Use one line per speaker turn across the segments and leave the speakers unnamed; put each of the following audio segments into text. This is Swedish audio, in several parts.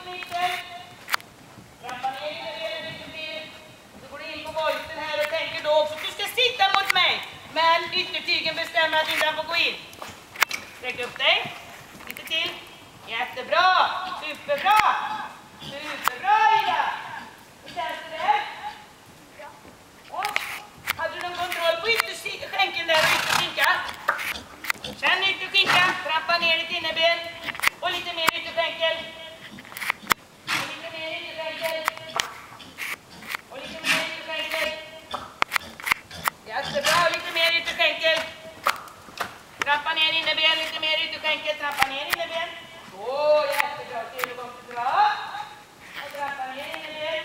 i mitten. Trappa ner innerleden lite mer. Så går du in på volten här och tänker då också att du ska sitta mot mig. Men yttertygen bestämmer att inte han får gå in. Sträck upp dig. Lite till. Jättebra. Superbra. Superbra, Ida. Hur känns det där? Och, hade du någon kontroll på ytterskänken där och ytterskinka? Känn ytterskinka. Trappa ner ditt innerben. Och lite mer ytterskänkel. Och lite mer ytterskänkel. Och lite mer ytterskänkel. Jättebra. Och lite mer ytterskänkel. Trappa ner innerben. Lite mer ytterskänkel. Trappa ner innerben. Jättebra. Ser du vad det är bra? Och trappa ner innerben.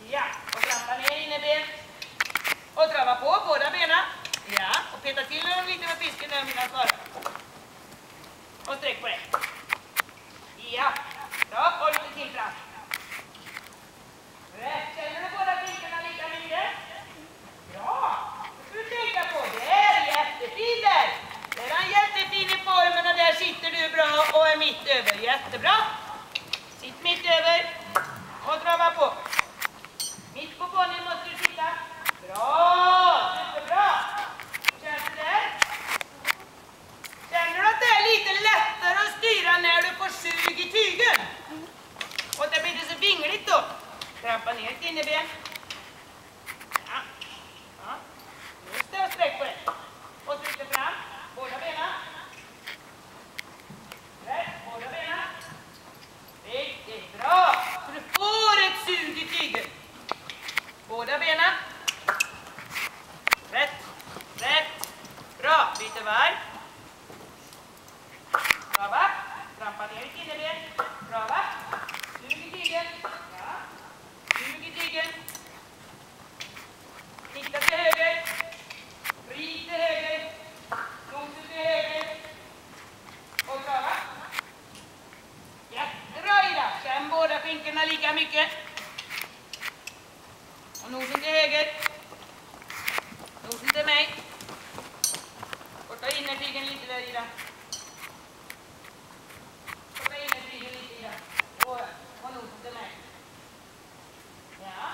Ja, och trappa ner innerben. Och trava på båda benen. Ja, och peta till dem lite med fisken när mina svarar. Och sträck på det. Ja, bra. Och lite till fram. Rätt. Känner du båda fiskarna lika mycket? Bra. Det ska du tänka på. Det är jättefin där. Det är en jättefin i formen och där sitter du bra och är mitt över. Jättebra. Sitt mitt över. Och trava på. Mitt på ponnyn måste du sitta. Bra. Superbra. Känns det där? Känner du att det är lite lättare att styra när du får sug i tygen? Och det blir inte så vingligt då. Trampa ner ett innerben. Ja. Ja. Just det, och sträck på det. Och tryck fram. Båda benen. Rätt. Båda benen. Riktigt bra. Så du får ett sug i tygen. Båda benen. Rätt. Rätt. Bra. Byter varv. Bra. Trampa ner i innerben. Bra. Sug i tygen. Ja. Sug i tygen. Titta till höger. Vrid till höger. Nosen till höger. Och bra. Jättebra, Ida. Känn båda skinkorna lika mycket. Och nosen till höger. Nosen till mig. Korta innertygen lite där, Ida. Korta innertygen lite, Ida. Och nosen till mig. Ja.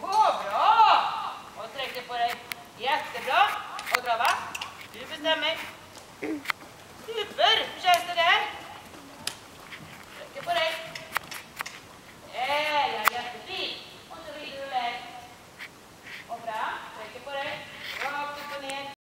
Bra! Och sträck dig på dig. Jättebra. Och dra, va? Du bestämmer.